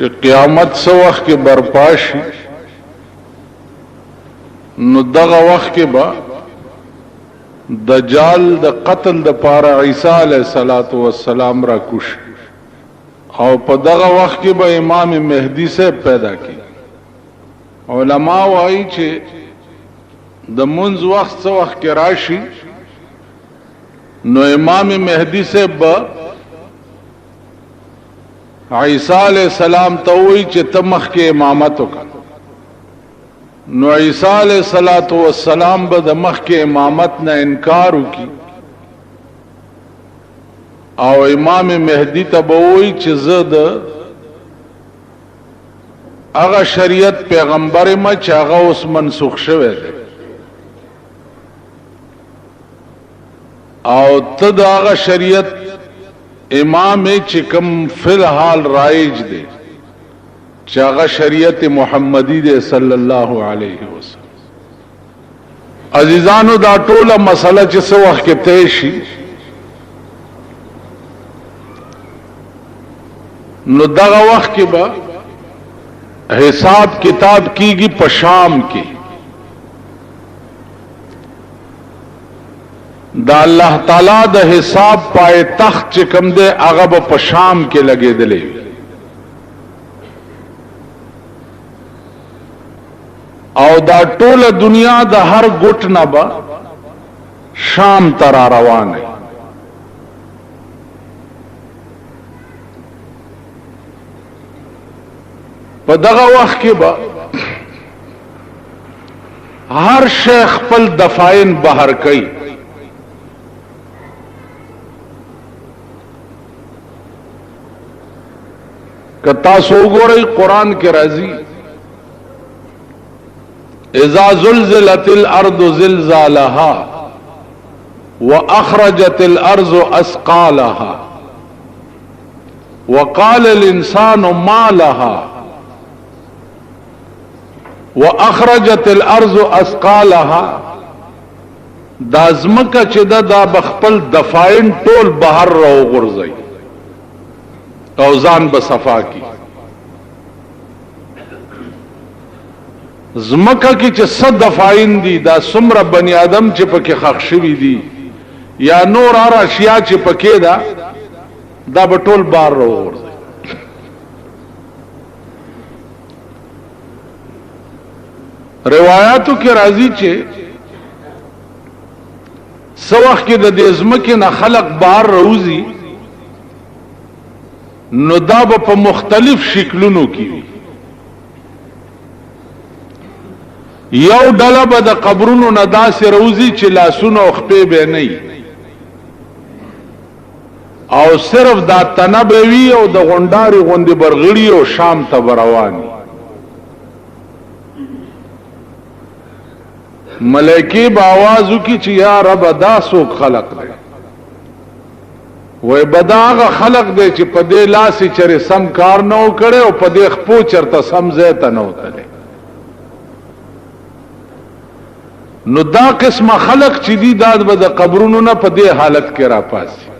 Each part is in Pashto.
چې قیامت سو وخت کې برپا شي نو دغه وخت کې به دجال د قتل د پاره عیسی علیه السلام را کوش او په دغه وخت کې به امام مهدی سے پیدا کی علماء وايي چې د منځ وخت څو وخت کې راشي نو امام مهدی سے به عیسی علیہ السلام ته وی چې تمخ کې امامت وکړه نو عیسی علیہ السلام به د مخ کې امامت نه انکار وکړي او امام مهدی ته به وی چې زه د هغه شریعت پیغمبر ما چې هغه اوس منسوخ شوی دی او ته د هغه شریعت امام چې کوم فی الحال رایج دی چې هغه شریعت محمدی دی صلی الله علیه وسلم. عزیزانو دا ټوله مسله چې څه وخت کې طے شي نو دغه وخت کې به حساب کتاب کیږي په شام کې دا الله تعالی د حساب پای تخت چې کوم دی هغه په شام کې لګېدلې او دا ټوله دنیا د هر ګټ نه به شام ته را روانه په دغه وخت کې به هر شیخ خپل دفاعین بهر کوي که تاسو وګورئ قرآن کې راځي اذا زلزلت الارض زلزالها واخرجت الارض اثقالها وقال الانسان ما لها واخرجت الارض اثقالها دا ځمکه چې دا بخپل دفاعین ټول بهر راوغورځي او ځان به صفا کی زمکه کې چې صد دفاعین دي دا څومره بنی آدم چې پکې خښ شوي دي یا نور هر اشیاء چې پکې دا به ټول بار راوغورځي روایاتو کې راځي چې څو وخت کې د دې زمکې نه خلق بار راوځي نو دا به په مختلف شکلونو کې وي یو ډله به د قبرونو نه داسې راوځي چې لاسونه او خپې به نه وي او صرف دا تنه به وي او د غونډارې غوندې برغړي او شام ته به روان وي ملائکې به آواز وکړي چې یا رب دا څوک خلق دی وای بداغه خلق دی چې په دې لاسې چرې سم کار نه وکړي او په دې خپو چرته سم ځای ته نه وتلی نو دا قسمه خلق چې دي دا به د قبرونو نه په دې حالت کې راپاسي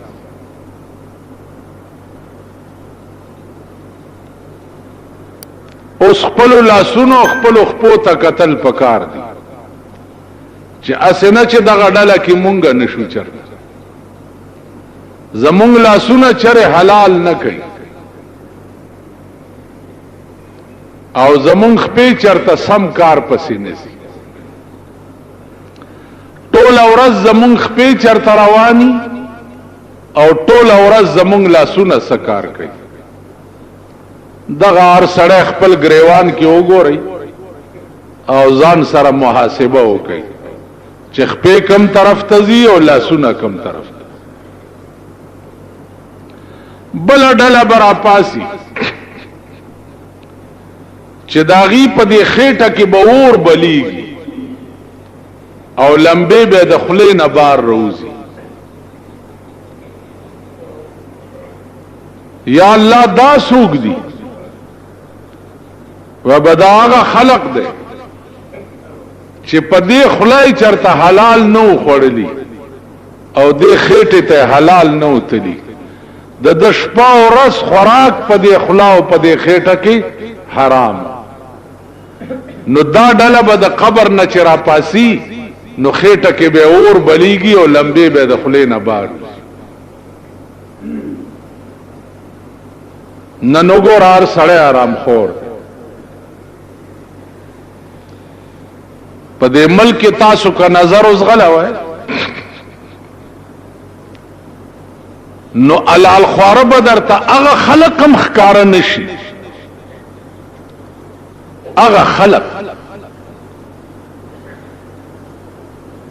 اوس خپلو لاسونو خپلو خپو ته کتل پکار دي چې اسې نه چې دغه ډله کې مونږ نشو چرته زمونږ لاسونه چرې حلال نه کوي او زمونږ خپې چرته سم کار پسې نشي ټول ورځ زمونږ خپې چرته رواني او ټول ورځ زمونږ لاسونه سکار کوي دغه هر سړی خپل ګریوان کې وګورئ او ځان سره محاسبه وکړئ چې خپې کم طرف ته ځي او لاسونه کم طرف ته بل ډله برا پاسی چې داغي په دې خېټه کې به اور بلیږي او لمبه به د خلې نه بار روزي یا الله دا سوق دي وبداغه خلق دي چې په دې خلای چرته حلال نو خوړلی او دې خېټه ته حلال نو تلی د شپه او ورځ خوراک په دې خلا او په دې خېټه کې حرام. نو دا ډله به د قبر نه چې راپاسي نو خېټه کې به اور بلیږي او لمبې به د خولې نه بار. نن وګور هر سړی آرام خور په دې ملک تاسو کا نظر اوس غلا وای نو علال خواره بدر ته هغه خلق هم ښکار نشي. هغه خلق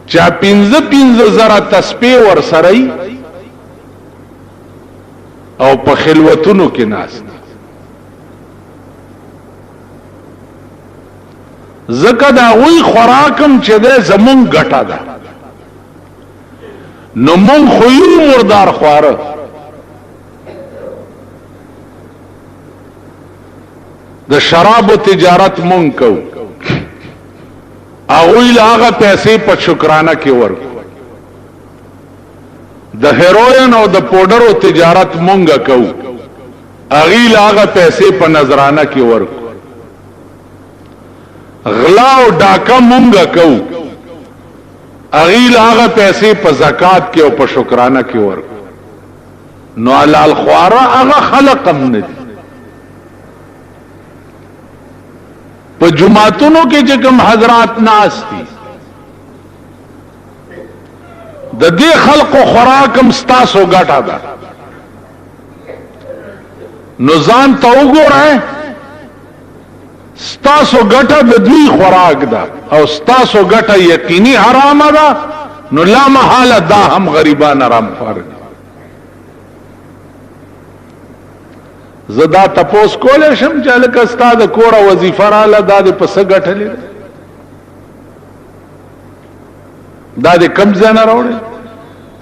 چا 15 زره تسبیح ور سره او په خلوتونو کې ناس زکه دا وی خوراکم چې ده زمون ګټه ده. نو مون خوی مردار خواره د شراب و تجارت مون کو اغوی لاغه پیسې په شکرانه کې ورکو. د هیروین او د پودر او تجارت مونږه کو اغوی لاغه پیسې په نظرانه کې ورکو. غلا او ډاکا مونږه کو اغوی لاغه پیسې په زکات کې او په شکرانه کې ورکو. نو علال خواره هغه خلق هم نه دي. په جمعتونو کې چې کوم حضرات ناس دي د دې خلقو خوراکم ستاسو ګټه ده. نو ځان ته وګورئ ستاسو ګټه د دوی خوراک ده او ستاسو ګټه یقیني حرامه ده. نو لا محاله دا هم غریبان حرام خوار دي. زدا تپوس کولې شم چې لکه ستا د کوره وظیفه رااله دا د پس ګټلې دا د کم ځای نه راوړې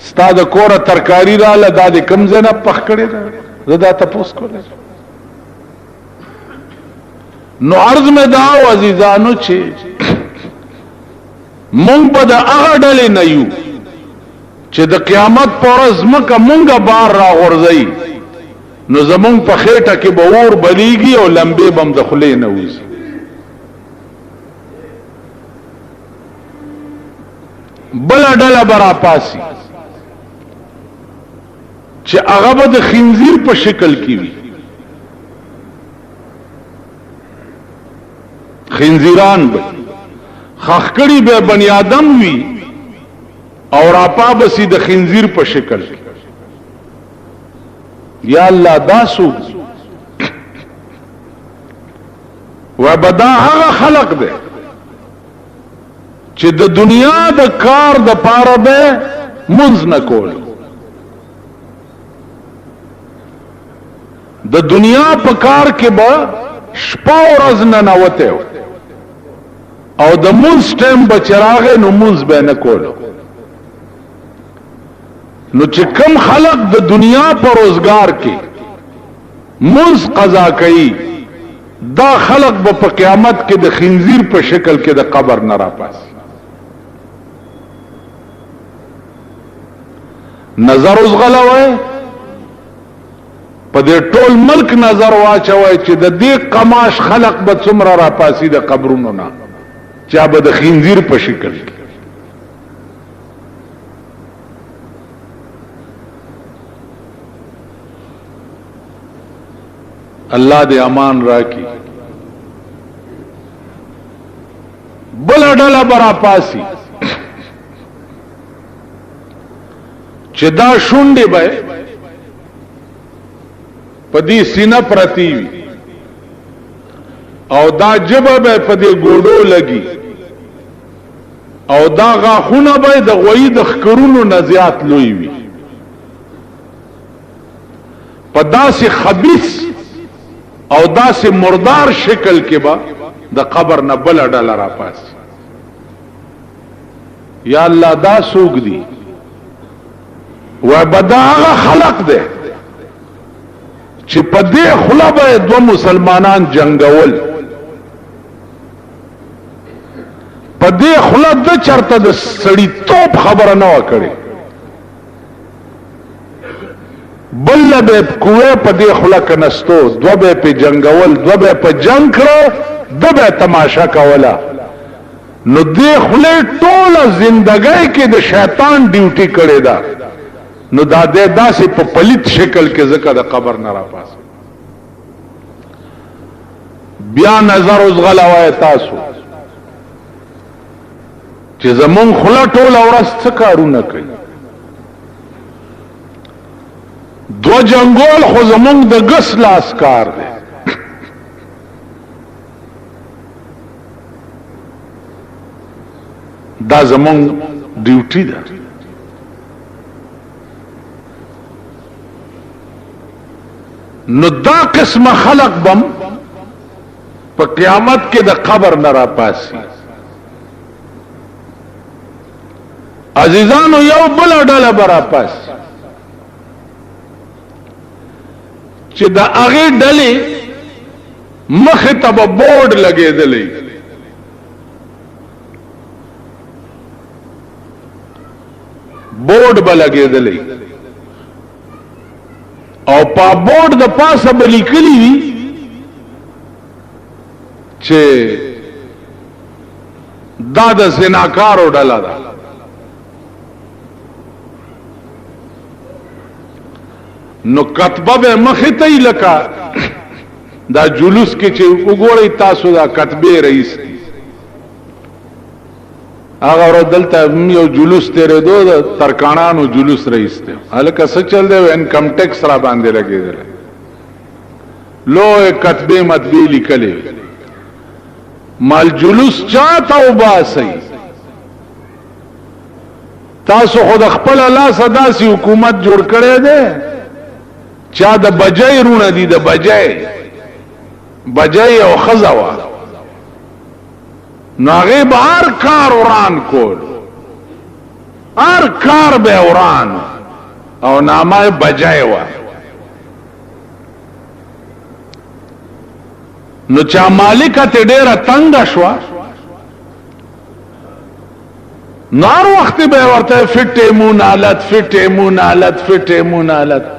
ستا د کوره ترکاری رااله دا د کم ځای نه پخ کړې ده. زدا تپوس کولې نو عرض مې دا عزیزانو چې مونږ به د هغه ډلې نه یو چې د قیامت په ورځ مکه مونږه بار راغورځوي نو زمون په خېټه کې به اور بلیږي او لمبې بم د خولې نه وځي. بله ډله به راپاسي چې هغه به د خنزیر په شکل کې وي. خنزیران به خخکړي به بنی آدم وي او راپا بسی د خنزیر په شکل کې. یا الله داسو وبدا هغه خلق ده چې د دنیا د کار د پاره به منځ نه کول. د دنیا په کار کې به شپه ورځ نه نوته او د منځ ټیم به چراغ نو منځ به نه کولو. نو چې کم خلق د دنیا پر روزگار کې منځ قضا کوي دا خلق به په قیامت کې د خنزیر په شکل کې د قبر نه راپاسي. نظر اوس غلوي په دې ټول ملک نظر واچوي چې د دې قماش خلق به څومره راپاسي د قبرونو نه چا به د خنزیر په شکل کې. الله دې امان راکړي. بل ډله برا پاسي چې دا شونډې به په دې سینه پرتی وي او دا جبه به په دې ګوډو لګي او دا غاخونه به د غوی د خکرونو نه زیات لوی وي. په داسې خبيث او داسې مردار شکل کې به د قبر نه بل ډله راپاسي. یا الله دا سوق دي و بدا هغه خلق ده چې په دې خلا به دو مسلمانان جنگول په دې خلا د چرته د سړی توپ خبره نه وکړي بل به کوه په دې خلک نستو دو به په جنگول دو به په جنگ کړو دو به تماشا کولا نو دې خله ټوله زندګۍ کې د شیطان ډیوټي کړې ده نو دا دې داسې په پلیت شکل کې ځکه د قبر نه را پاس بیا نظر اوس غلاوای تاسو چې زمون خله ټوله ورځ څه کارونه کوي دو جنگول خو زمونږ د ګس لاس کار دی دا زمونږ ډیوټي ده نو دا قسم خلق بم په قیامت کې د قبر نه را پاسي عزیزانو یو بل ډله برا پاسي چې دا هغه ډلې مخ ته به بورډ لګېدلې بورډ به لګېدلې او په بورډ د پاسه به لیکلي وي چې دا د زناکارو ډله ده نو کتبه به مخې ته یې لکه دا جلوس کې چې وګورئ تاسو دا کتبې رئیس دی هغه ورځ دلته یو جلوس تېرېدو د ترکاڼانو جلوس رئیس دی هلکه څه چل دی انکم ټیکس را باندې لګېدلی لوی کتبې مطبې لیکلې مال جلوس چاته وباسئ تاسو خو د خپله لاسه داسې حکومت جوړ کړی دی چا د بجای رونه دي د بجای او خزوا نو هغه به هر کار وران کول هر کار به وران او نامه بجای وا نو چا مالک ته ډیره تنگ شو نار وخت به ورته فټ مونالت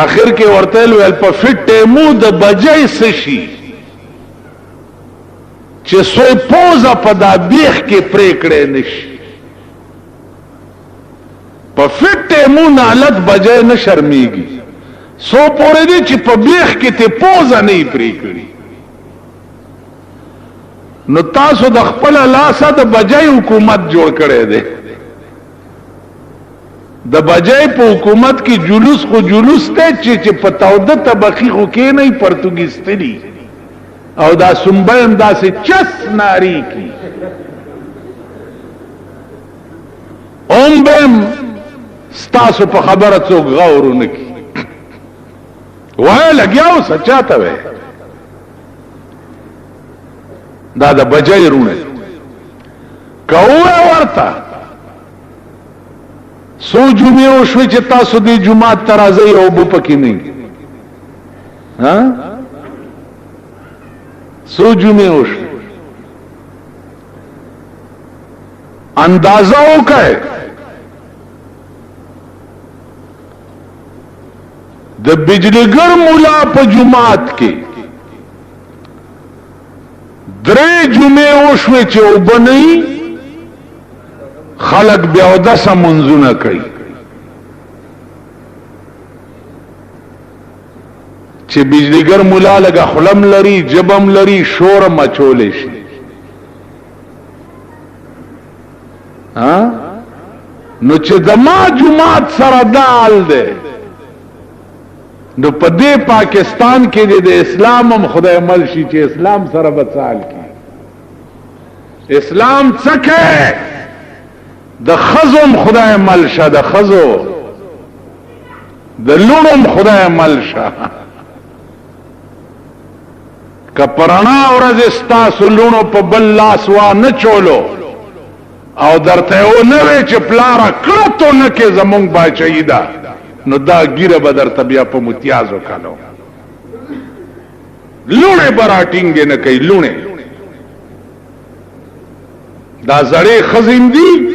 آخر کې ورته ویل په فټ مو د بجای سشي چې سوی پوزه په دا بیخ کې پریکړې نشي په فټ مو نالت بجای نه شرمېږي سو پورې دي چې په بیخ کې ته پوزه نه پریکړي نو تاسو د خپل لاسه د بجای حکومت جوړ کړی دی د بجای په حکومت کې جلوس خو جلوس ته چې په تاوده طبقی خو کې نه پرتګیستلی او دا سنبه هم داسې چس ناری کی اوم بهم ستاسو په خبره څوک غور نه کی وای لګیاو سچاته وې دا د بجای رونه کوه ورته سو جمعه او شوي چې تاسو دې جمعه ترازی او بو پکې نه ها سو جمعه او شوي اندازه وکړئ د بجلیګر مولا په جمعات کې درې جمعه او شوي چې وبنئ خلق بیا ودسه منځونه کوي چې بجلیګر مولا لګه خلم لري جبم لري شور مچولې شي ها نو چې د ما جمعات سره دال ده نو په دې پاکستان کې د اسلام هم خدای عمل شي چې اسلام سره بچال کی اسلام څخه د خزم خدای ملشه د خزو د لونم خدای ملشه کپرانا ورځ استاسو لونو په بل لاس وا نه چولو او درته و نه چې پلارا کړتو نه کې زمونږ باچې دا نو دا ګیره به درته بیا په متیازو کالو لونه براټینګ نه کوي لونه دا زړې خزم دي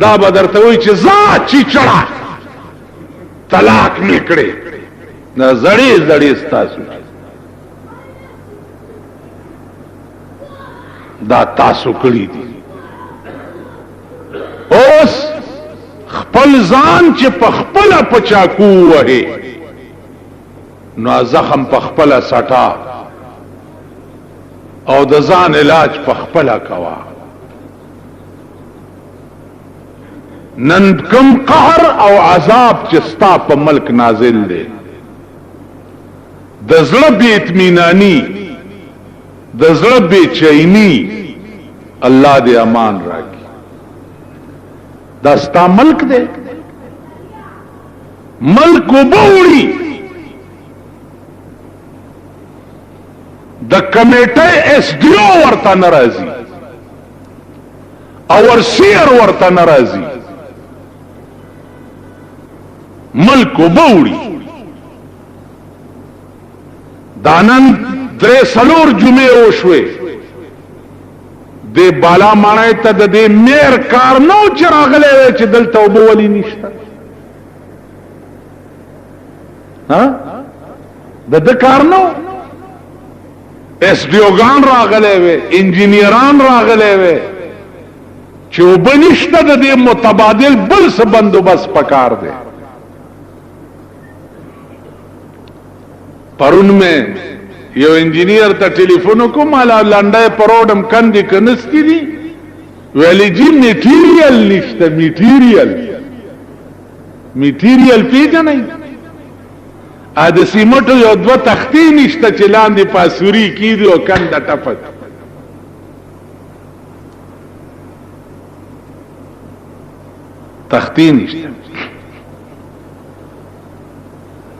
دا بدرته وي چې زا چی چړه طلاق میکړي دا زړې زړې ستاسو دا تاسو کړی دي اوس خپل ځان چې په خپل پچاکو وهي نو زخم په خپل سټا او د ځان علاج په خپل کوا نن کم قهر او عذاب چې ستا په ملک نازل دی د زړه بې اطمینانی د زړه بې چینی الله دې امان راکړي دا ستا ملک دی ملک وبوړي د کمیټه ایس ډی او ورته ناراضي اور سیر ورته ناراضي ملک وبوړي دانن درې سلور جمعې وشوي د بالا مانای ته د دې میر کار نو چې راغلی چې دلته اوبه ولې نشته ها د کار نو ایس ډی اوګان راغلی وي انجینیران راغلی وي چې اوبه نشته د دې متبادل بل څه بندوبست پکار دی پرون میں یو انجینئر ته ټلیفون کوم مالا لنډه پروډم کندې کنستی دي ویلی جی میټیریل نشته میټیریل پیژنئ ا د سیمټو یو دوه تختې نشته چې لاندې پاسوري کیږي او کنده ټپک تختې نشته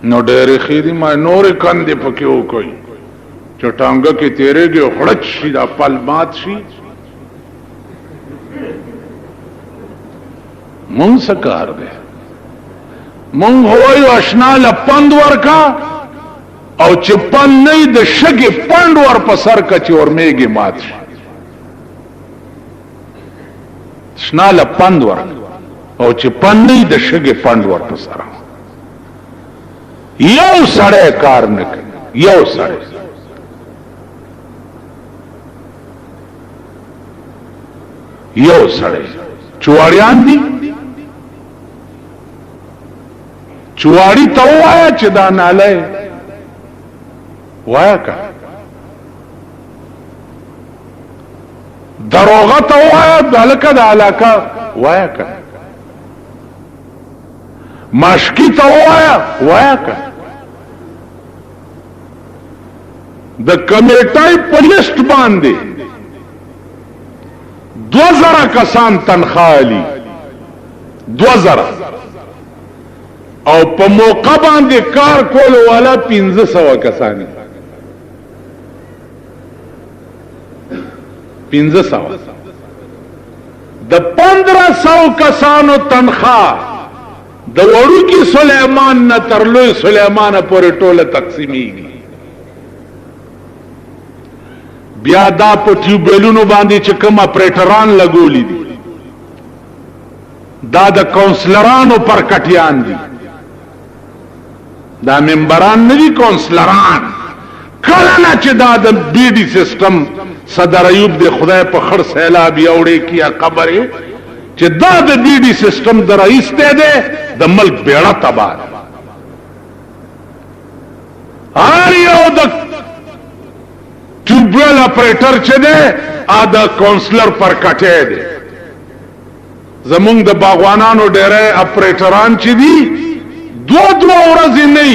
نو ډېرې خېدي ما نورې کندې پکې وکړي چې ټانګه کې تیرېږي او خړچ شي دا پل مات شي مونږ څه کار دی مونږ وایو اشنا له پند ورکا او چې پند نه د شګې پند ور په سر کا چې ورمېږي مات شي اشنا له پند ورکا او چې پند نه د شګې پند ور په سر یو سړی کار نه کوي یو سړی چواړیان دي چواړی ته وایا چې دا ناله وایا کا دروغه ته وایا دلکه د علاقه وایا کا ماشکی ته وایا کا د کمیټای په لیست باندې 2000 کسان تنخوالی 2000 او په موقع باندې کار کول والا 1500 کسانی 1500 د 1500 کسانو تنخواه د وړوکی سلیمان نه تر لوی سلیمان پورې ټوله تقسیمیږي بیا دا په ټیوبلونو باندې چې کوم اپریټران لګولې دي دا د کونسلرانو پر کټیان دي دا ممبران نه دي کونسلران کله نه چې دا د بی ډي سیستم صدر ایوب د خدای په خړ سیلاب یوړې کیا قبره چې دا د بی ډي سیستم د رئیس ته ده د ملک بیړه تباہ هر یو د ټیوبل اپریټر چې ده ا د کونسلر پر کټه ده زمونږ د باغوانانو ډېرې اپریټران چې دي دو ورځې نه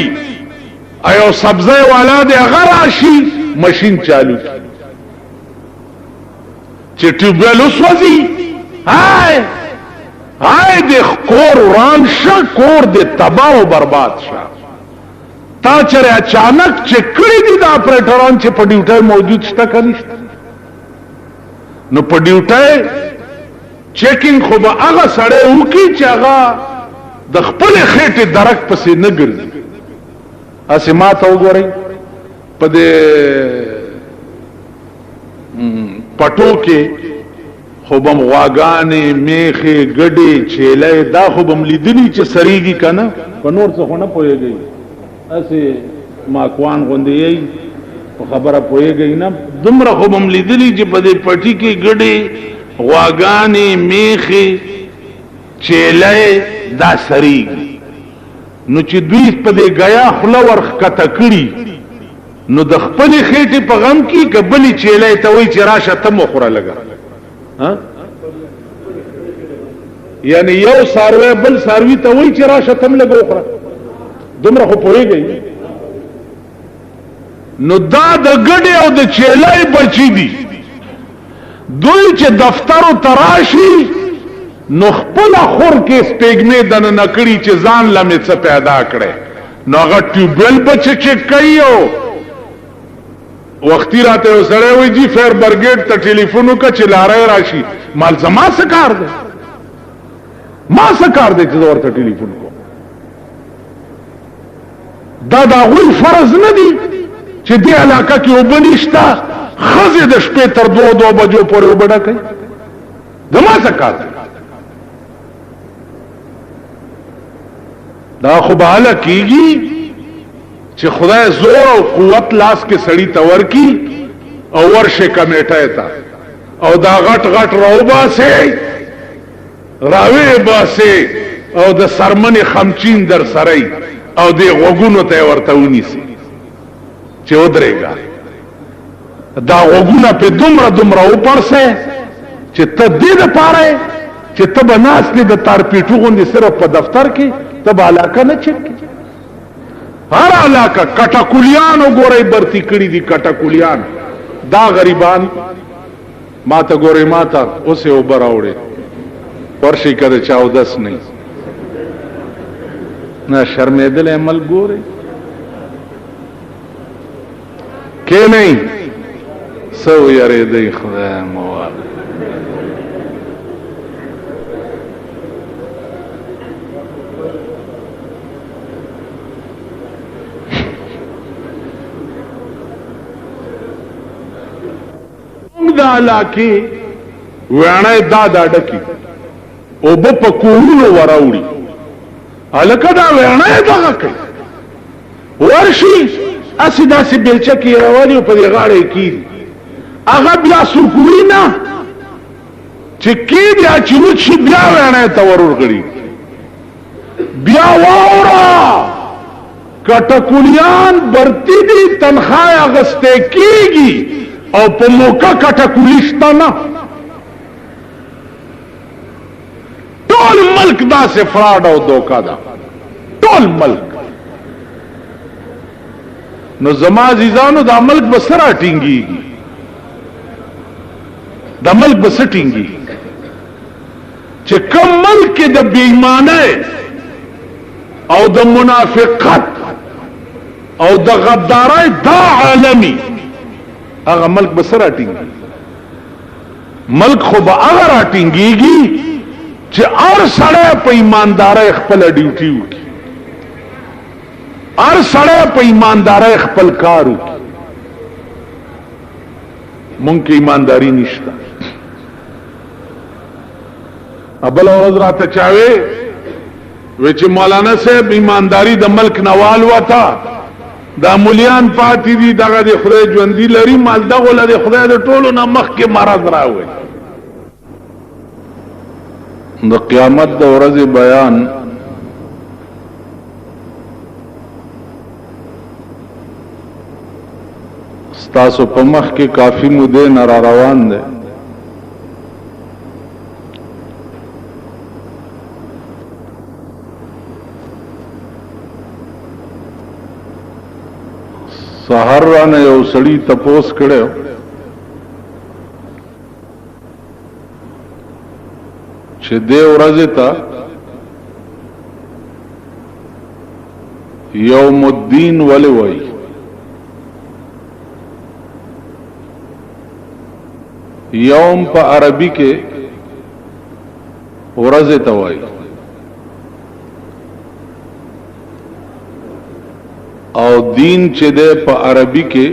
ایو سبزه والا د غراشي ماشين چالو چې ټیوبل وسوځي هاي د کور وران شه کور د تباہ او برباد شه تا چره اچانک چې کړی دي د اپریټران چې په ډیوټي موجود شته کني نو په ډیوټي چیکینګ خو به هغه سړی وکي چې هغه د خپل خېټه درک پسې نه ګرځي اسې ما ته وګورئ په دې پټو کې خو بم غواګانې میخې ګډې چیلې دا خو بم لیدلی چې سریږي کنه په نور څه خو نه پوهېږئ هسې ماکوان غوندې یئ په خبره پوهېږئ نه دومره خو به م لیدلي چې په دې پټي کې ګډې غواګانې میخې چیلی دا سریږي نو چې دوی په دې ګیا خوله ورښکته کړي نو د خپلې خېټې په غم کې که بلې چیلی ته وایي چې راشه ته م وخوره لږه یعنی یو ساروی بل ساروی ته وایي چې راشه ته م لږه وخوره دومره خو پوهېږئ نو دا د ګډې او د چیلی بچی دي دوی چې دفترو ته راشي نو خپل خور کې سپېږمې دننه کړي چې ځان لمې څه پیدا کړي نو هغه ټیوبویل به چک کوي او وختي راته یو سړی وایي جی فایر برګیډ ته ټلیفون وکړه چې لاری راشي مال زما څه کار دی ما څه کار دی چې زه ورته ټلیفون کوم دا د هغوی فرض نه دی چې دې علاقه کې اوبه نشته ښځې د شپې تر 2 بجو پورې اوبه ډکوي زما څه کار دی دا خو به هله کېږي چې خدای زور او قوت لاس کې سړی ته ورکي او ورشه کمیټه ته او دا غټ غټ راوباسي راوي باسي او د سرمنې خمچین در سره او د غوګونو ته ورته ونیسي چې ودرېږه دا غوګونه په دومره وپړسه چې ته دې دپاره چې ته به ناستې د تارپیټو غوندې صرف په دفتر کې ته به علاقه نه چک هر علاقه کټکولیان وګورئ برتی کړي دي کټکولیان دا غریبان ما ته ګورئ ما ته اوس یې اوبه راوړې ورشئ که د چا اودس نه نه شرمېدلی عمل ګورئ کېنئ څه ویرېدئ خدای موال دا علاقی ویانه دا ډکی او په کورونو وراوړي الکه دا ویانه دا کوي ورشي اسی داسې بیلچه کې راوړي په دې غاړه کې هغه بیا سرکوي نه چې کې بیا چې وچی بیا ویانه ته ورغړي بیا واورا کټکولیان برتی دي تنخواه اغسته کیږي او په موقع کټکولیشتا نه ټول ملک دا سے فراډ او دوکا دا ټول ملک نو زما عزیزانو دا ملک بسرا ټینګي دا ملک بس ټینګي چې کوم ملک د بې ایمانه او د منافقت او د غدارۍ دا عالمي هغه ملک بسرا ټینګي ملک خو به هغه را ټینګيږي چې هر سړی په ایماندارۍ خپل ډیوټي وکړي هر سړی په ایماندارۍ خپل کار وکړي مونږ کې ایمانداری نشته ابل ورځ راته چاوي وی چې مولانا صاحب ایمانداری د ملک نوال وتا دا مولیان پاتې دي دغه د خدای ژوندۍ لري مال دغه له خدای د ټولو نه مخکې مرض راوي د قیامت د ورځې بیان ستاسو په مخ کې کافی موده نه را روان دی سحر رانه یو سړی تپوس کړو چې دې ورځې ته یوم الدین ولې وایي یوم په عربی کې ورځې ته وایي او دین چې ده په عربی کې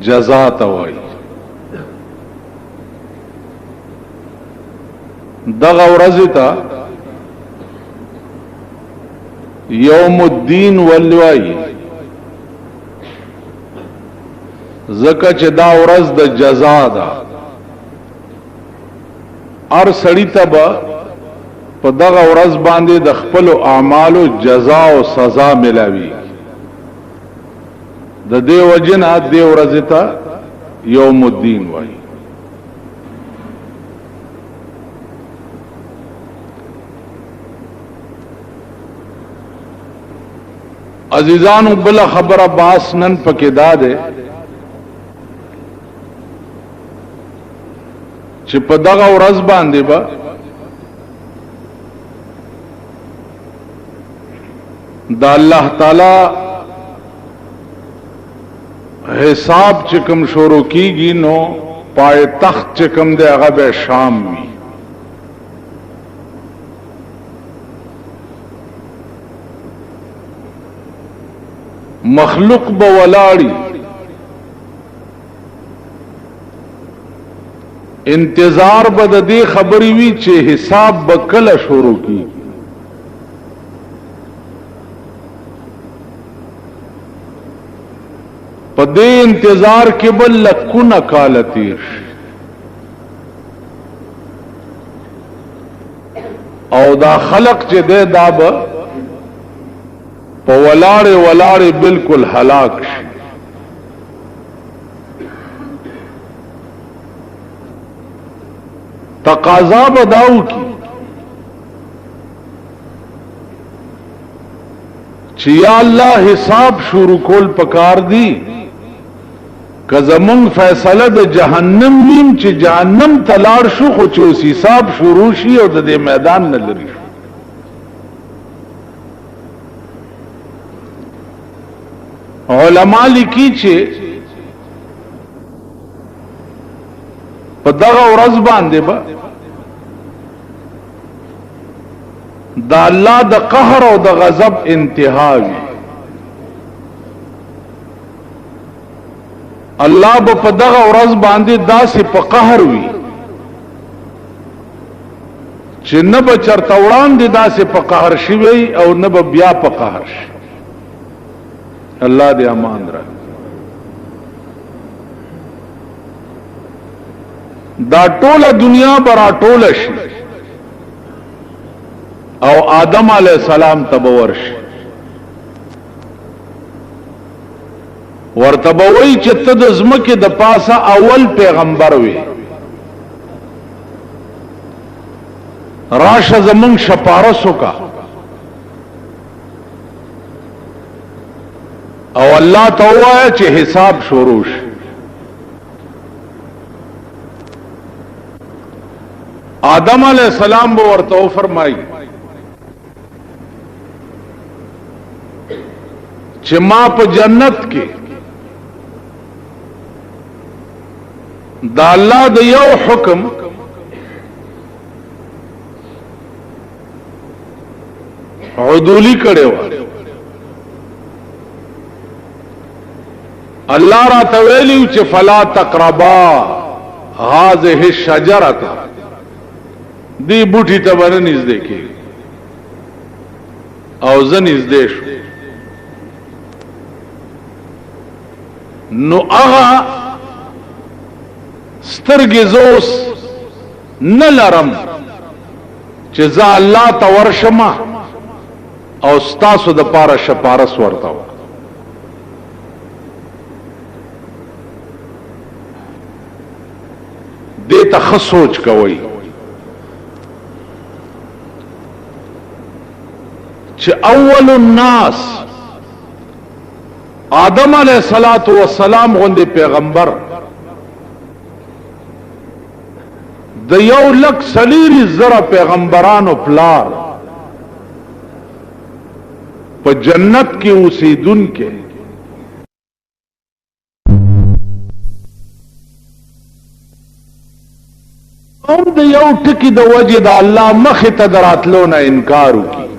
جزا ته وایي دغه ورځ ته یوم الدین ولوی زکه چې دا ورځ د جزا ده ار سړی ته به په دغه ورځ باندې د خپل اعمالو جزا او سزا ملاوي د دې وجنه دې ورځ ته یوم الدین وایي عزیزانو بلا خبر باس نن پکې دا ده چې په دغه ورځ باندې با دا الله تعالی حساب چې کوم شروع کیږي نو پای تخت چې کوم دی هغه به شام وي مخلوق به ولاړی انتظار به د دې خبرې وی چې حساب به کله شروع کی په دې انتظار کې بل لکونه کال تیر او دا خلق چې ده دا به په ولاړې ولاړې بالکل هلاک شي تقاضا بداو کی چې یا الله حساب شروع کول پکار دی که زمون فیصله د جهنم ویم چې جهنم تلاړ شو خو چې اوس حساب شروع شي او د دې میدان نه لري علماء لیکي چې په دغه ورځ باندې به د الله د قهر او د غضب انتها وي الله به په دغه ورځ باندې داسې په قهر وي چې نه به چرته وړاندې داسې په قهر شوی او نه به بیا په قهر شي الله دې امان را دا ټوله دنیا برا ټوله شي او آدم علیہ السلام تبور شي ورتبوي چې ته د ځمکې د پاسه اول پیغمبر وي راشه زمون شپارسو کا او الله ته وایي چې حساب شروع شي آدم علیہ السلام به ورته فرمایي چې ما په جنت کې دا الله د یو حکم عدولی کړو الله را تویلیو چې فلا تقربا هذه الشجره دی بوټی ته ور نږدې کی او زه نږدې شو نو هغه سترګې زوس نه لرم چې زه الله ته ورشم او ستاسو د پاره شپارس ورته دې ته ښه سوچ کوئ چې اول الناس آدم علیہ الصلوۃ والسلام غوندې پیغمبر د یو لک سلیری زره پیغمبرانو پلار په جنت کې اوسیدونکو هم د یو ټکی د وجه د الله مخې ته دراتلو نه انکار وکړي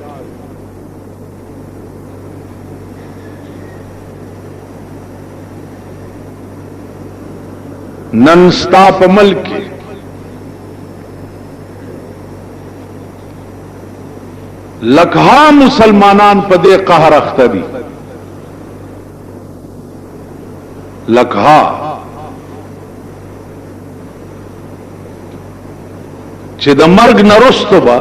نن ستا په ملک لکها مسلمانان په دې قهر اخته دي لکها چې د مرګ نرستو با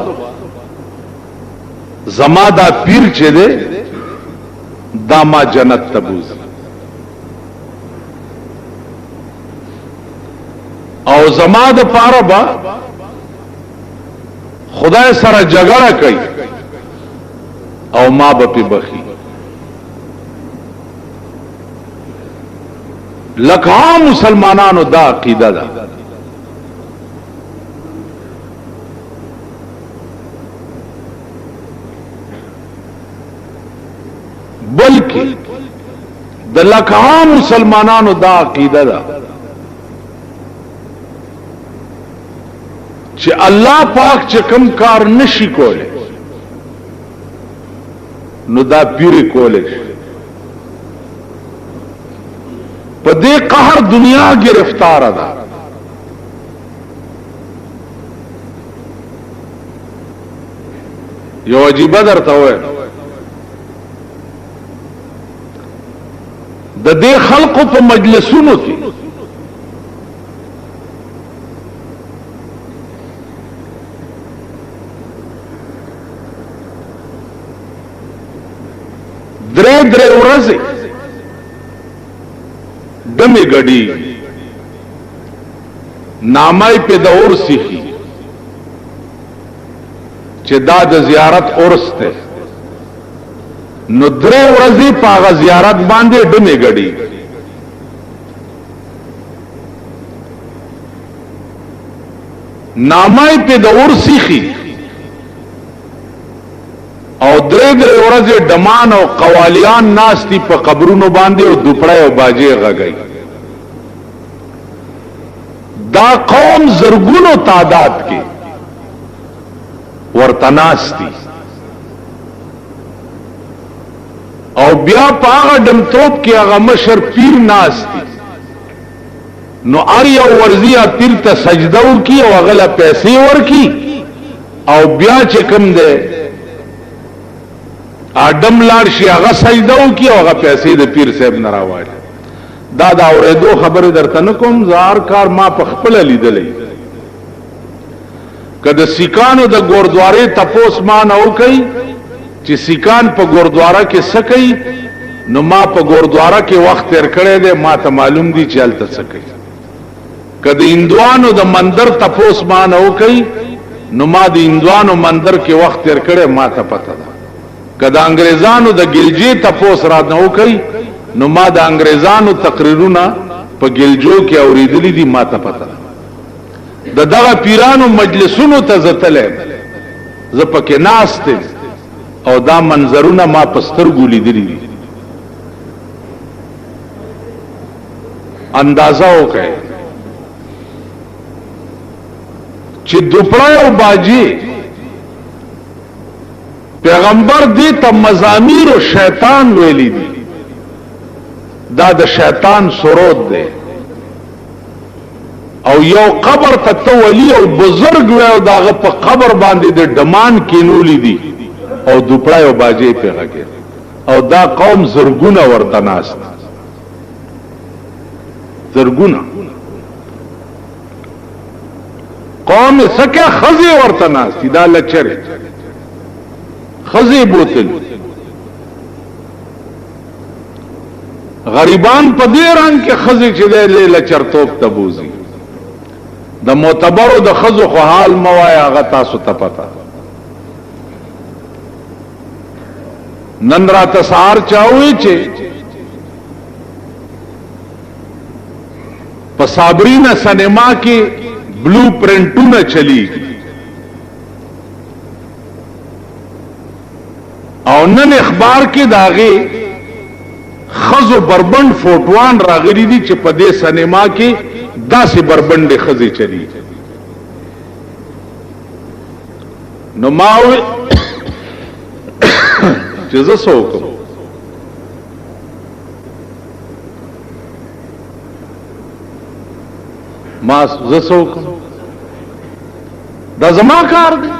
زما دا پیر چې ده دا ما جنت تبوز او زما د پاره با خدای سره جګړه کوي او ما به په بخي لکه مسلمانانو دا عقیده ده بلکې د لکه مسلمانانو دا عقیده ده چې الله پاک چې کوم کار نشي کوله نو دا پیر کوله په دې قهر دنیا گرفتار ده یو عجیب درته وای د دې خلقو په مجلسونو کې درې ورځې دمې غړي نامای په دور سیخي چې دا د زیارت اورس ته نو درې ورځې په زیارت باندې دمې غړي نامای په دور سیخي او درې ورځې ډمان او قوالیان ناستی په قبرونو باندې او دوپړای او باجې غږی دا قوم زرګونو تعداد کې ورته ناستی او بیا په هغه ډمتوب کې هغه مشر پیر ناستی نو اریا ورزیا پیر ته سجده وکي او هغه پیسې ورکي او بیا چې کوم ده آدم لار شي هغه سجده وکي او هغه پیسې د پیر صاحب نه راوړي دا اورېدو خبره درته نکوم زار کار ما په خپل لیدلې کله سیکانو د ګوردوارې تپوس ما نه وکي چې سیکان په ګوردواره کې سکي نو ما په ګوردواره کې وخت تیر کړی دی ما ته معلوم دي چې هلته سکي کله هندوانو د مندر تپوس ما نه وکي نو ما د هندوانو مندر کې وخت تیر کړی ما ته پته ده کدا انګريزانو د ګلجی تپوس را نه وکي نو ما د انګريزانو تقریرونه په ګلجو کې اوریدلې دي ما ته پته د دغه پیرانو مجلسونو ته زتلې ز پکې ناشته او دا منظرونه ما پسترګو لیدلې دي اندازه وکړئ چې دوپړای او باجی پیغمبر دی ته مزامیر او شیطان ویلی دي دا د شیطان سرود دی او یو قبر ته ولی او بزرگ و او داغه په قبر باندې د ډمان کینولی دي او دوپړای او باجی په غږی او دا قوم زرګونه ورته ناست زرګونه قوم سکه خزي ورته ناست دا لچره خزی بوتل غریبان په دې رنگ کې خزی چې له لچرتوب تبوزي د معتبرو د خزو خو حال موایا غ تاسو ته پتا نن را تسار چاوي چې په صابرینا سینما کې بلو پرنټونه چلی او نن اخبار کې داغه خزو بربند فوټوان راغلي دي چې په دې سینما کې داسې بربند خزي چلی نو ماوي چې زه سوکم ما زه سوکم دا زما کار دی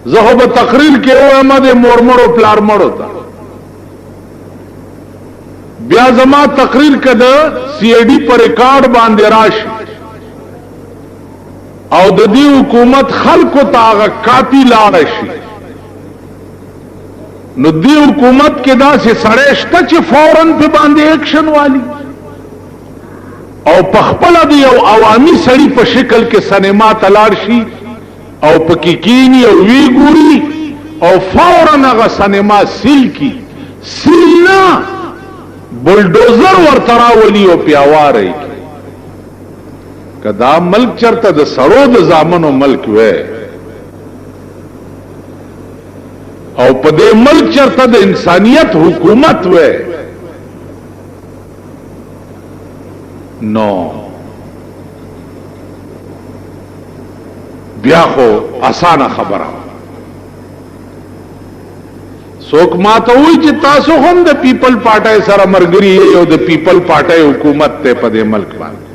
زه خو به تقریر کې وایم د مور مړو پلار مړو ته بیا زما تقریر کده سی ای ډی پر ریکارډ باندې راشي او د دې حکومت خلکو ته هغه کاپی لاړ شي نو دې حکومت کې داسې سړی شته چې فوراً په باندې ایکشن والی او په خپل د یو عوامي سړي په شکل کې سینما ته لاړ شي او پکې کینی او وی ګوري او فوراً هغه سینما سیل کی سیل نه بلډوزر ورته راولي او پیاواري کدا ملک چرته د سړو د زامنو ملک وې او په دې ملک چرته د انسانيت حکومت وې نو بیا خو اسانه خبره څوک ماته وایي چې تاسو هم د پیپل پارټای سره مرګري یو د پیپل پارټای حکومت ته په دې ملک باندې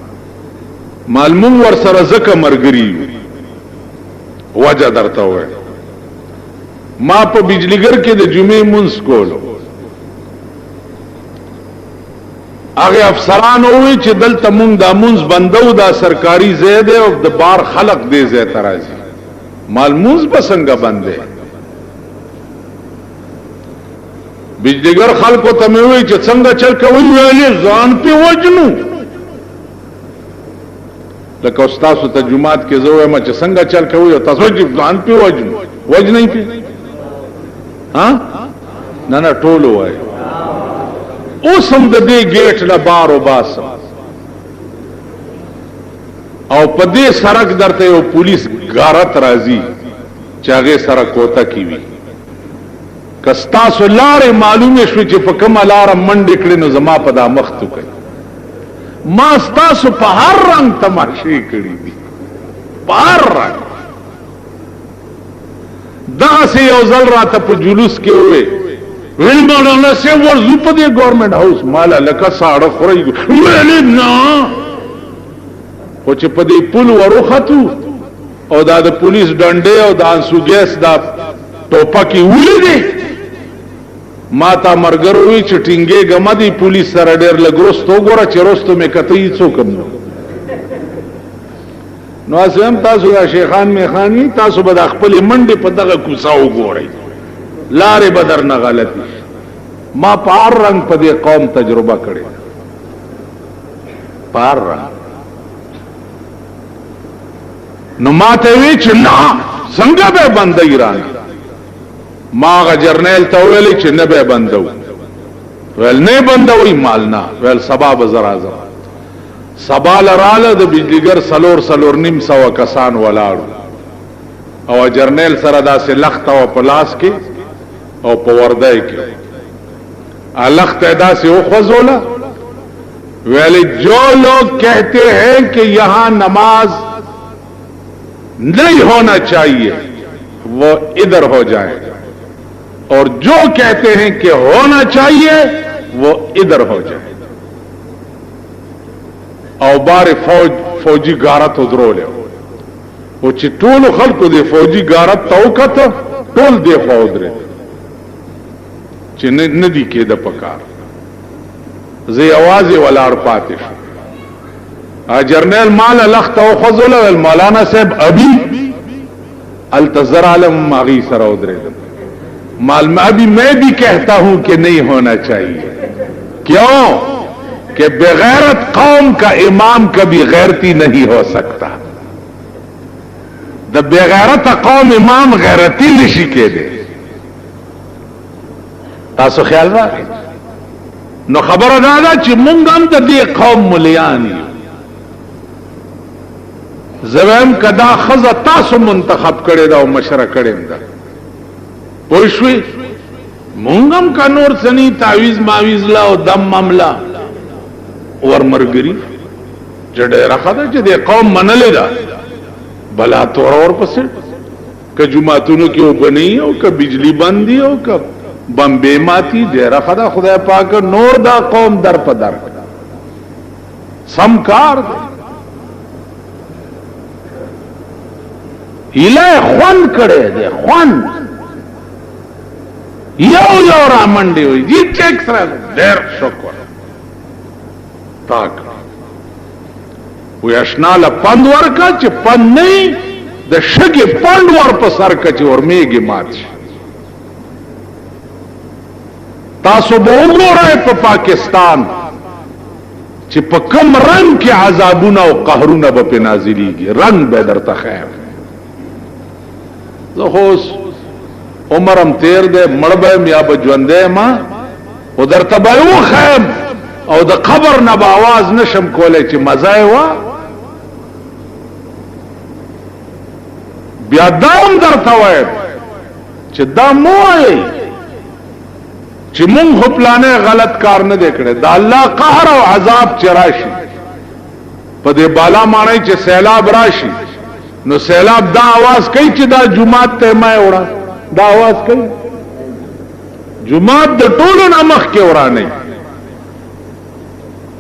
معلوم ور سره زکه مرګري وجه درته وای ما په بجلیګر کې د جمعې مونږ کولو هغه افسرانو وی چې دلته مونږ د مونږ بندو دا سرکاري زید او د بار خلق دې زې ترازی معلوم بسنګ بندې بجلیګر خلکو ته وی چې څنګه چل کوي ویلې ځان په وجنو لکه استاد ته جمعات کې زوې ما چې څنګه چل کوي او تاسو چې ځان په وجن نه پی ها نه ټول وای اوس هم د دې گیټ له بار او باس او په دې سړک درته یو پولیس غارت راځي چې هغه سره کوته کیوي کستا سولاره معلومه شو چې په کومه لار منډې کړې نو زما په دا مخ تو کوي ما ستاسو په هر رنگ تماشې کړې دي په هر رنگ دا سه یو ځل راته په جلوس کې وې ویل مولانا سے ورزو په دې گورنمنت هاوس مالا لکه ساړه خوري ویل نه او چې په دې پل وروختو او دا د پولیس ډنډې او د انسو ګیس دا ټوپکی ولې ما تا مرګر وی چې ټینګې غمدي پولیس سره ډېر لګروستو ګوره چې روستو مې کته څوک نو نو اسیم تاسو یا شیخان میخانی تاسو به د خپل منډه په دغه کوساو ګورئ لارې بدر نه غلطي ما پار رنگ په دې قوم تجربه کړې پار رنگ نو ما ته وی چې نه څنګه به بند ایران ما غ جرنیل ته ویل چې نه به بندو ول نه بندوي مالنا ول سبب زرازه سبا لراله د بجلیګر سلور نیم سو کسان ولاړو او جرنیل سره داسې لخت او پلاس کې او په وردای کې لخت داسې او خزوله ویل جو لوگ کہتے ہیں کہ یہاں نماز نہیں ہونا چاہیے وہ ادھر ہو جائے اور جو کہتے ہیں کہ ہونا چاہیے وہ ادھر ہو جائے او بار فوجی غارت ودرول او چې ټول خلکو د فوجي غارت توکته ټول دی فودره چې نه دی کېده پکار زی आवाज ولاړ پاتې شو جرنیل مال لخت او خذل مولانا صاحب ابھی التزر عالم ماغی سره ودره مال میں ابھی میں بھی کہتا ہوں کہ نہیں ہونا چاہیے کیوں کہ بغیرت قوم کا امام کبھی غیرتی نہیں ہو سکتا دا بغیرت قوم امام غیرتی نشی کے دے تاسو خیال راغی نو خبر دادا چې مونږ هم د دې قوم مليان یو زویم کدا خزه تاسو منتخب کړي دا او مشره کړي دا پوښوي مونږ هم کا نور سني تعویز ماویز لا او دم معاملہ ورمرګری جډه راخده چې د قوم منلې دا بلا تور اور پسې ک جمعتونو کې وبني او ک بجلی بندي او ک بمبه ماتي ډیره خدا خدای پاک نور دا قوم در په در سمکار هیله خوان کړي دي خوان یو را منډي وي جی چیک سره ډېر شکر تاک وی اشناله پند ورکا چې پند نه د شګي پند ور په سر کچ ور میږي مات شي تاسو به وګورئ په پاکستان چې په کم رنگ کې عذابونه او قهرونه به په نازلېږي رنگ به درته خیر زه اوس عمرم تیر دی مړ به یا به ژوندی ما او درته به وښیم او د قبر نه به आवाज نشم کولی چې مزه یې وه بیا دا هم درته وایم چې دا مو وایئ چې مونږ خو پلانې غلط کار نه دی کړی د الله قهر او عذاب چې راشي په دې بالا ماڼۍ چې سیلاب راشي نو سیلاب دا आवाज کوي چې دا جماعت ته ما وړه دا आवाज کوي جماعت د ټولو نه مخکې ورانه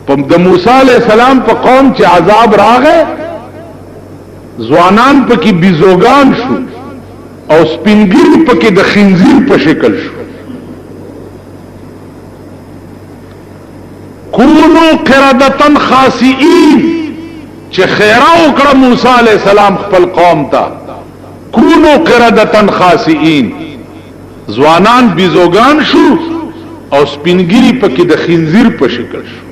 په د موسی علی السلام په قوم چې عذاب راغی ځوانان پکې بیزوګان شو او سپینګری پکې د خنزیر په شکل شو کونو قردتن خاسئین چې خیره وکړه موسی علیہ السلام خپل قوم ته کونو قردتن خاسئین ځوانان بیزوګان شو او سپینګری پکې د خنزیر په شکل شو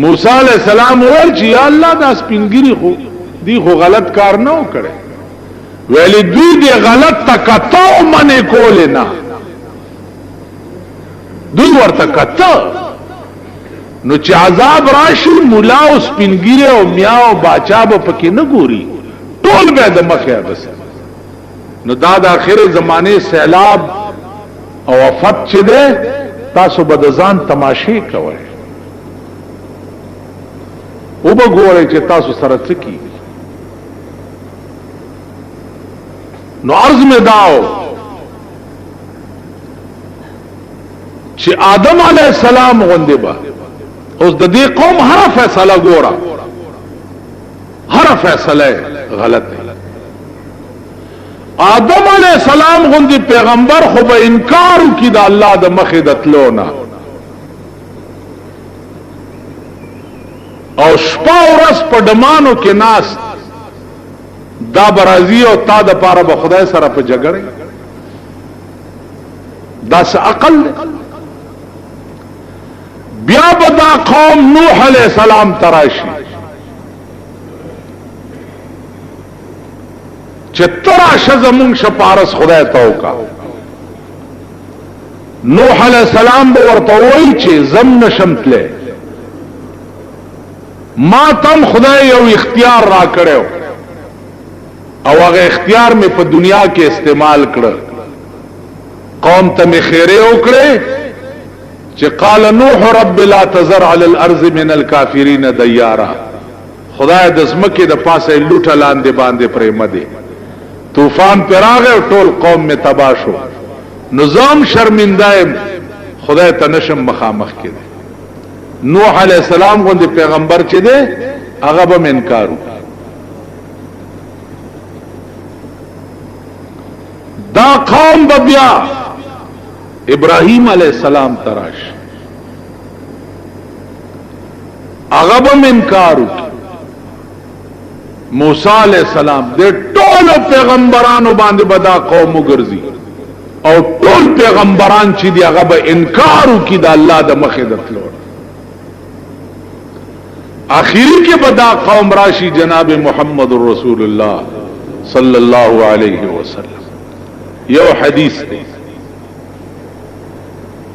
موسی علیہ السلام ور چې یا الله دا سپینګری خو دی خو غلط کار نه وکړي ویلی دوی دی غلط تکتاو منی کولی نا دوی ورته کتا نو چې عذاب راشي مولا او سپینګیره او میا او باچا به پکې نه ګوري ټول به د مخه بس نو دا د اخر زمانه سیلاب او افت چې ده تاسو به د ځان تماشې کوئ او به ګورئ چې تاسو سره څه کیږي نو عرض میں داو چې آدم علیہ السلام غوندې با اوس د دې قوم هر فیصله ګورا هر فیصله غلط دی آدم علیہ السلام غوندې پیغمبر خو به انکار وکړي د الله د مخې د تلو نه او شپه ورځ په ډمانو کې ناست دا برازی او تا د پاره به خدای سره په جګړه دا څه عقل بیا به دا قوم نوح علیہ السلام تراشی چې تراشه زمون شپارس خدای توکا نوح علیہ السلام به ورته وایي چې زم نشم تله ما تم خدای یو اختیار را کړو او هغه اختیار می په دنیا کې استعمال کړ قوم ته می خیره وکړي چې قال نوح رب لا تذر على الارض من الكافرين ديارا خدای د زمکه د پاسه لوټه لاندې باندې پرېمه دي طوفان پراغه ټول قوم می تباہ شو نظام شرمنده خدای ته نشم مخامخ کړي نوح علیہ السلام غوندې پیغمبر چې ده هغه به انکار وکړي دا قوم بیا ابراہیم علیہ السلام تراش اغبم انکارو موسی علیہ السلام دے ټول پیغمبرانو باندې بدا قوم ګرځي او ټول پیغمبران چې دی هغه انکارو کی دا الله د مخې د تلو اخیری کې بدا قوم راشي جناب محمد رسول الله صلی الله علیه وسلم یو حدیث دی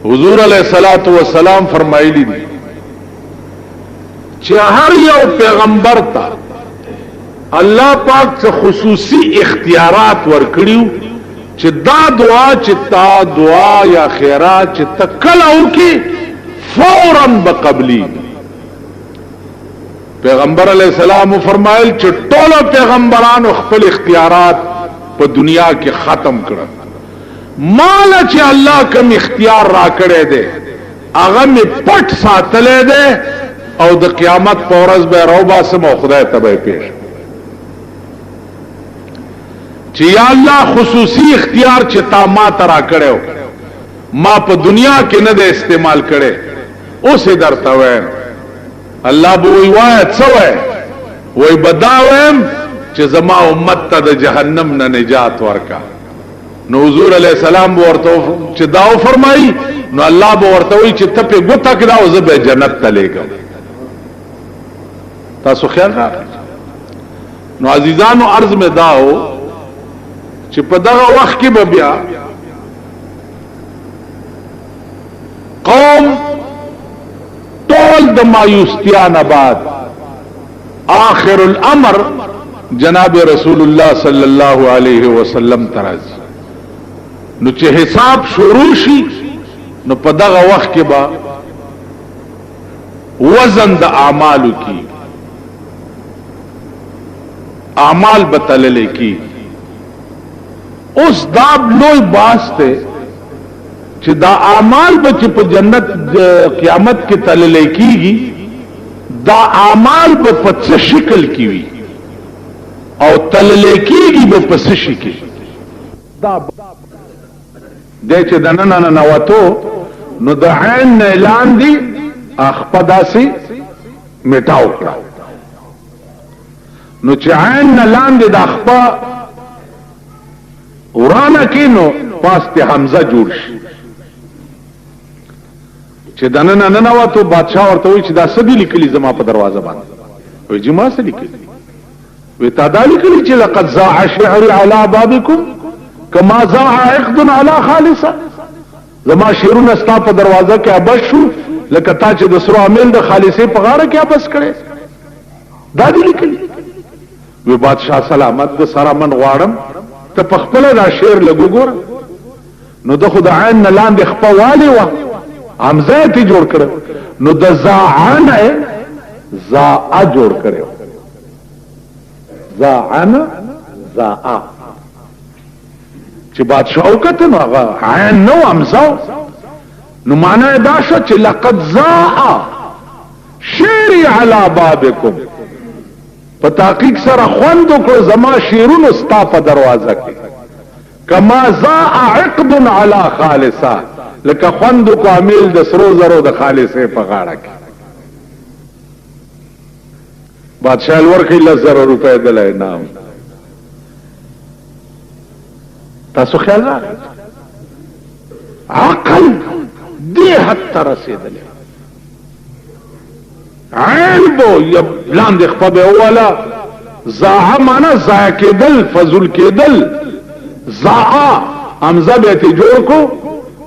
حضور علیہ الصلوۃ والسلام فرمایلی دی چې هر یو پیغمبر ته الله پاک څخه خصوصي اختیارات ورکړیو چې دا دعا چې تا دعا یا خیرات چې تکلو کې فورا بقبلی پیغمبر علیہ السلام فرمایل چې ټول پیغمبرانو خپل اختیارات په دنیا کې ختم کړه مال چې الله کوم اختیار را کړی دی هغه می پټ ساتلې دی او د قیامت په ورځ به روبا سم خدای ته به پیش چې یا الله خصوصي اختیار چې تا ما ترا کړو ما په دنیا کې نه د استعمال کړي اوس درته وایم الله به وایي څه وایي وای بداویم چې زما امت ته د جهنم نه نجات ورکا نو حضور علیہ السلام ورته چې داو فرمایي نو الله به ورته وایي چې ته په ګوته کې دا او زه به جنت ته لېږم. تاسو خیال راغلی نو عزیزانو عرض مې داو چې په دغه وخت کې به بیا قوم ټول د مایوستیان بعد آخر الامر جناب رسول الله صلی الله علیه وسلم تراز نو چې حساب شروع شي نو په دغه وخت کې با وزن د اعمالو کی اعمال بتلل کی اوس دا لوی باس ته چې دا اعمال به په جنت قیامت کې تلل کیږي دا اعمال په څه شکل کې وي او تلل کېږي په څه شي کې دا د چې د نن نه وته نو د عین اعلان دي اخپداسي میټاو کړه نو چې عین اعلان دي د اخپا ورانه کې نو پاسته حمزه جوړ شي چې د نن نه وته بادشاہ ورته وي چې دا سدي لیکلي زما په دروازه باندې وي چې ما سدي لیکلي وی تعدالی کلی چی لقد زاع شعری علا بابکم کما زاع عقد علا خالصا زما شیرون استا پا دروازه کیا بس شو لکه تا چی دسرو عمیل دا خالصی پا غاره کیا بس کرے دا دی لکلی وی بادشاہ سلامت دا سارا من غوارم تا پخپل دا شیر لگو گورا نو دا خود عین نلان دی خپا والی وا حمزه تی جوڑ کرے نو دا زاعان ہے زاع جوڑ کرے زاعنا زاعا چې بادشاہ وکته نو هغه عین نو امزاو نو معنا دا شو چې لقد زاع شعری علی بابکم په تحقیق سره خوند کو زما شیرونو ستا په دروازه کې کما زاع عقد علی خالصا لکه خوند کو امیل د سرو زرو د خالصه په غاړه کې بادشاہ ورکی 10,000 روپے دلائے نام تاسو خیال را عقل دی حد تا رسیدلے عین بو یب لاند اخفاب اولا زاعا مانا زاع کے دل فضل کے دل زاعا امزہ بیتی جوڑ کو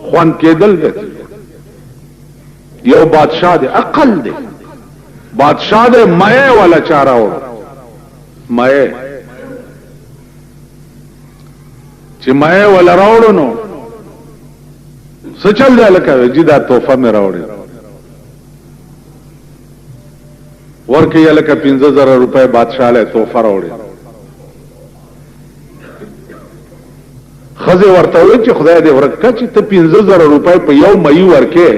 خوان کے دل بیتی یو بادشاہ دے عقل دے بادشاہ دے مئے والا چارہ ہو مئے چی مئے والا راوڑو نو سچل جا لکا جی دا توفہ میں راوڑی ورکی یا لکا 15,000 روپے بادشاہ لے توفہ راوڑی خزی ورطاوی چی خدای دے ورکا چی تا 15,000 روپے پا یو مئی ورکے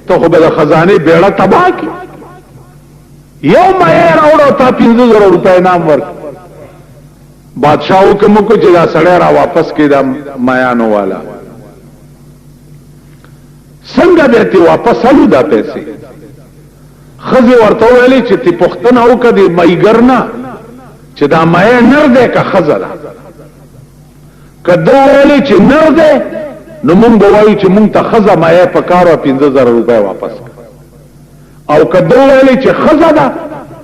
تو خو بدا خزانے بیڑا تباہ کی یو مئی راوڑو تا 15,000 روپے نام ورک بادشاہو کمو کو جدا سڑے را واپس کی دا میانو والا سنگا دیتی واپس آلو دا پیسے خزی ورطو ویلی چی تی پختن او کا دی مئی گرنا چی دا مئی نر دے کا خزا دا کدو ویلی چی نر دے نو مونگ بوائی چی مونگ تا خزا مئی پکارو 15,000 روپے واپس او کدو ویلی چی خزا دا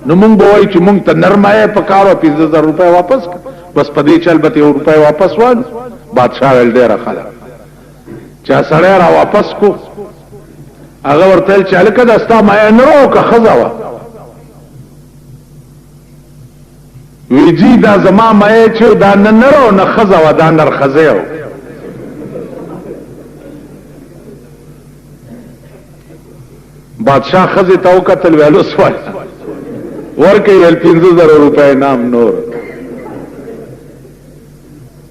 نو مونگ بوائی چی مونگ تا نر مئی پکارو 15,000 روپے واپس بس پدی چل بتی روپے واپس والو بادشاہ ویل دے رخلا چا سڑے را واپس کو اگر ورطل چالکا دستا مایا نرو کا خزاوا وی جی دا زما مایا چو دا نرو نا خزاوا دا نر خزیو بادشاہ خزی تاو قتل ویلو سوال ورکی ویل 15,000 روپے نام نور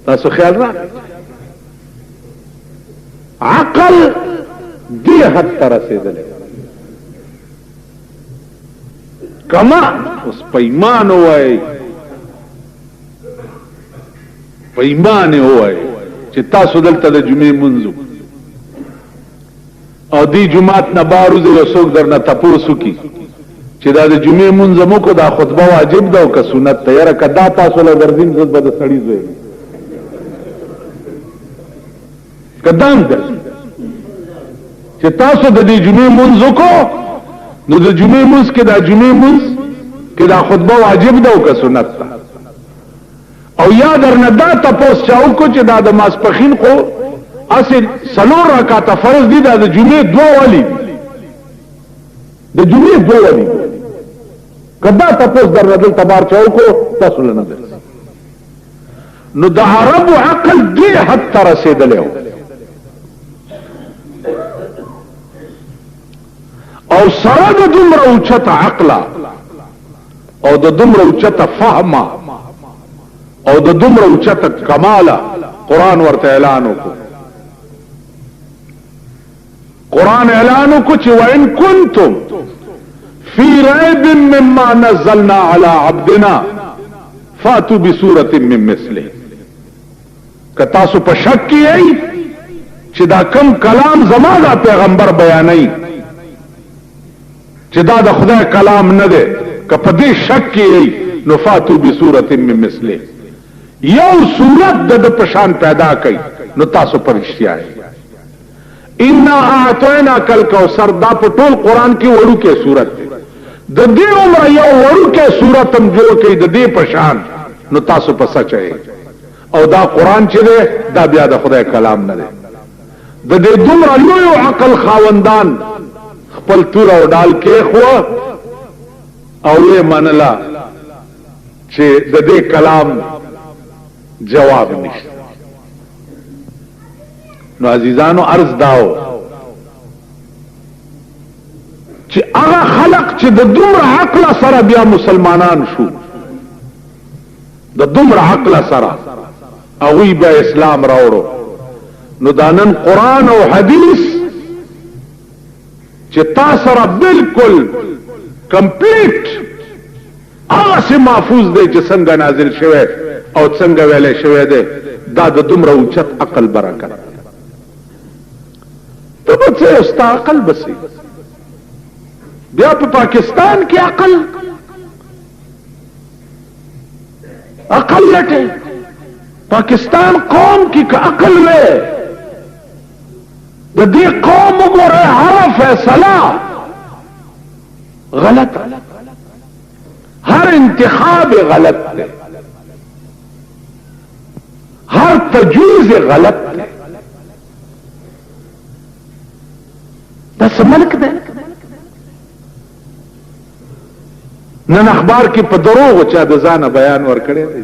تاسو خیال را عقل دی حد تر رسیدلے کما اس پیمان ہوئے په ایمان وای چې تاسو دلته د جمعې منځو او دی جمعات نه باروز یو څوک درنه تپوسو کی چې دا د جمعې منځ مو کو دا خطبه واجب ده او که سنت ده یاره کدا تاسو له ورځین زد به د سړی زوی کدام ده چې تاسو د دې جمعې منځ کو نو د جمعې منځ کې دا جمعې منځ کې دا خطبه واجب ده او که سنت ده او یا درنه دا تپوس چاو کو چې دا د ماسپخین خو اصل سلور رکعات فرض دي دا د جمعې دوه والی د جمعې دوه والی کدا تپوس درنه دل تبار چاو کو تاسو نه ده نو د عربو عقل دې حد ته رسیدلی او سره د دومره اوچت عقله او د دومره اوچت فهمه او د دومره اوچت کماله قرآن ورته اعلان وکړو قرآن اعلان وکړو چې وان کنتم فی ریب مما نزلنا علی عبدنا فاتوا بسورة من مثله که تاسو په شک کې یې چې دا کم کلام زما دا پیغمبر بیانوي چې دا د خدای کلام نه دی که په دې شک کې یې نو فاتوا بسورة من مثله یو صورت د پشان پیدا کړي نو تاسو پرشتیا یې انا اعطیناک الکوثر دا په ټول قران کې وړو کې صورت دی د دې عمر یو وړو کې صورت هم جوړ کړي د دې پشان نو تاسو په سچ یې او دا قران چې دی دا بیا د خدای کلام نه دی د دې دومره لوی عقل خاوندان خپل تور او ډال کې خو او یې منلا چې د دې کلام جواب نشته نو عزیزانو عرض داو چې هغه خلق چې د دومره عقل سره بیا مسلمانان شو د دومره عقل سره هغوی بیا اسلام راوړو نو دانن قرآن او حدیث چې تا سره بالکل کمپلیټ هغه سي محفوظ دی چې څنګه نازل شوی او څنګه ویلې شوی دی دا د دومره اوچت عقل برکت ته به څه استا عقل بسي بیا په پاکستان کې عقل لټه پاکستان قوم کی که عقل وے د دې قوم وګوره هر فیصله غلط هر انتخاب غلط ہے ہر تجویز غلط ہے دس ملک دے نن اخبار کی په دروغ چا د ځانه بیان ورکړی دی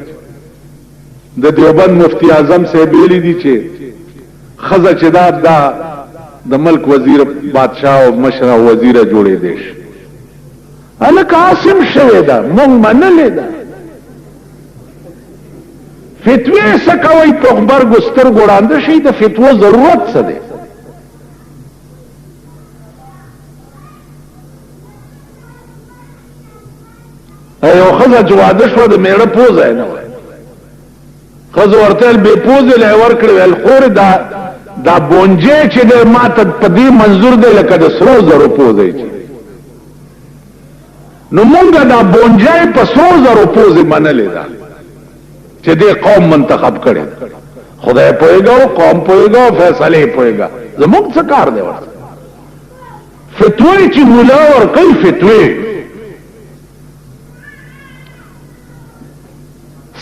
د دیوبند مفتی اعظم صاحب ویلي دي چې خزه چې دا د ملک وزیر بادشاہ او مشر وزیر جوړې دیش الک عاصم شوی دا مونږ منلې ده فتوی سکوي په خبر ګستر ګوړاند شي د فتوا ضرورت څه ده ایو خزه جواده شو د میړه پوزه نه وای خزه ورته به پوزه لای ور کړل خور دا بونجه چې د ماته په دې منظور دی لکه د سرو زرو پوزه چي نو مونږ دا بونجه په سرو زرو پوزه منلې ده چې دې قوم منتخب کړي خدای پوهیږي قوم پوهیږي فیصله پوهیږي زموږ څه کار دی ورته فتوی چې مولا ور کوي فتوی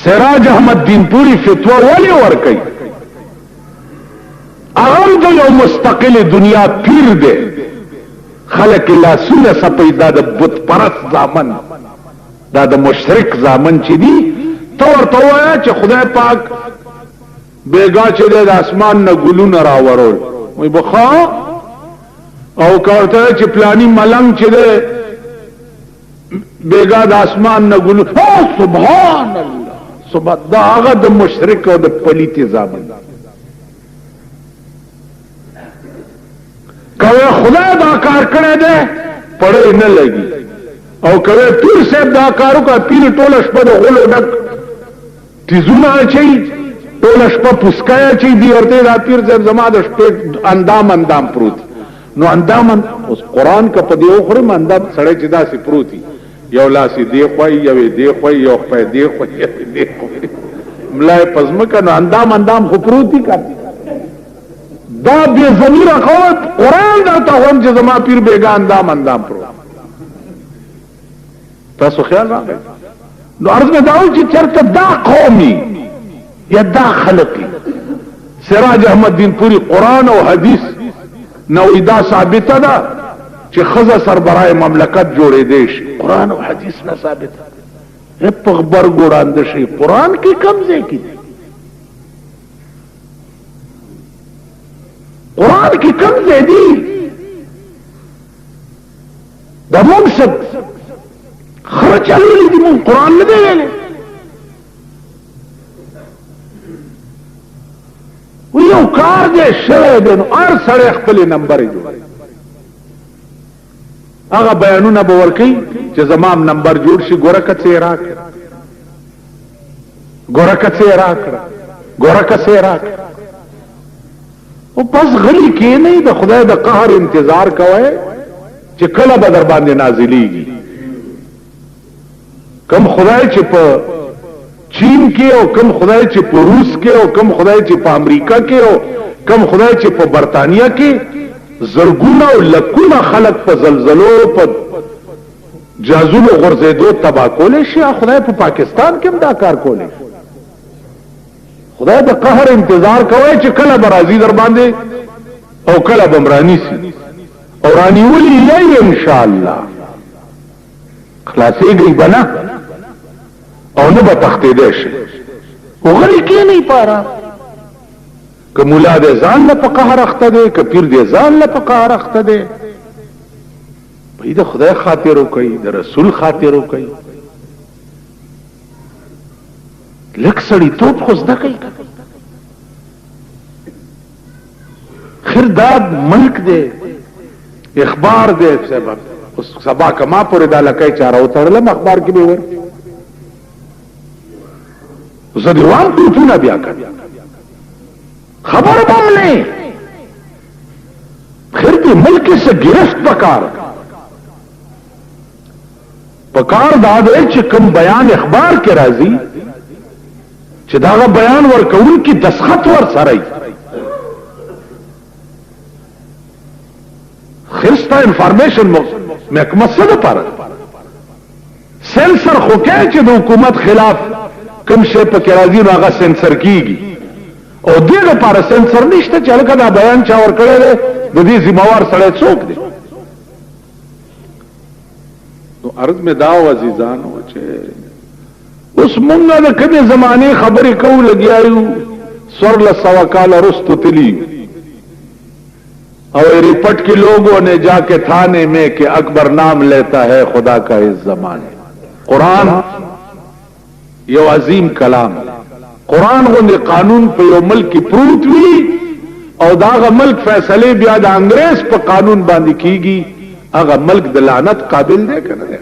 سراج احمد دین پوری فتوا ولی ور کوي اغم د یو مستقل دنیا پیر دی خلق الله سنه سپیدا د بت پرست زامن دا د مشرک زامن چې دی تور تویا چې خدای پاک بیگا چې د اسمان نه ګلونه راورول وي بخا او کارته چې پلانی ملنګ چې ده بیگا د اسمان نه ګلو سبحان الله سبحان دا هغه د مشرک او د پلیت زامن کوي خدای دا کار کړی دی پړې نه لګي او کوي پیر صاحب دا کارو کا پیر ټوله شپه د غلو ډک تیزونه چي ټول شپه پوسکایا چې دی ورته دا پیر صاحب زما د شپې اندام پروت نو اندام اوس قران کا په دیو خره اندام سړی چې داسې پروتي یو لاس دی خوای یو دی خوای یو خپې دی خوای ملای پزمکه نو اندام خو پروتي کا دا به ضمیر اخوت قران دا ته هم چې زما پیر بیگا اندام پروت تاسو خیال راغی نو عرض میں داؤں چې چرته دا قومي یا دا خلقی سراج احمد دین پوری قرآن او حدیث نو ادا ثابته ده چې خزه سربرای مملکت جوړې دیش قرآن او حدیث نه ثابته په خبر ګوراند شي قرآن کې کم ځای کې قرآن کې کم ځای دی د منصب خرچ علی دی مون قرآن نه دی ویلې یو کار دې شوی دی نو هر سړی خپل نمبر جوړ هغه بیانونه به ورکي چې زمام نمبر جوړ شي ګوره کڅې راکړه او پس غلی کې نه د خدای د قهر انتظار کوي چې کله به در باندې نازلېږي کم خدای چې په چین کې او کم خدای چې په روس کې او کم خدای چې په امریکا کې او کم خدای چې په برتانیا کې زرګونه او لکونه خلق په زلزلو په جهازونو غرزیدو تباہ کولی شي خدای په پاکستان کې هم دا کار کولی خدای د قهر انتظار کوي چې کله به راځي در باندې او کله به مرانی سي او رانیولي یې ان شاء الله خلاصېږي بنا او نه به تختیدې شي وغلی کې نه پاره که مولا دې ځان له په قهر اخته دی که پیر دې ځان له په قهر اخته دی په دې خدای خاطر وکړي د رسول خاطر وکړي لک سړی توپ خو زده کوي خیر داد ملک دی اخبار دی سبا کما پورې دا لکای چاره وتړلم اخبار کې به ور زه دیوان ټوټونه بیا کړ خبر بم نه خیر دې ملک سے گرفت پکار دا دی چې کوم بیان اخبار کې راځي چې دا بیان ورکون کی دسخط ور سره خسته انفارمیشن محکمه څه لپاره سنسر خو کې چې د حکومت خلاف کوم شی په کې راځي نو هغه سنسر کیږي او دې لپاره سنسر نشته چې هغه دا بیان چا ور کړی دی د دې ذمہوار سره څوک دی نو عرض میں دا عزیزانو چې اوس مونږه د کدي زمانه خبرې کوو لګیایو سور له سوا کال رستو تلی اور رپٹ کے لوگوں نے جا کے تھانے میں کہ اکبر نام لیتا ہے خدا کا اس زمانے قرآن یو عظیم کلام قرآن غوندې قانون په یو ملک کې پروت وي او داغه ملک فیصله بیا د انګريز په قانون باندې کیږي هغه ملک د لعنت قابل دی کنه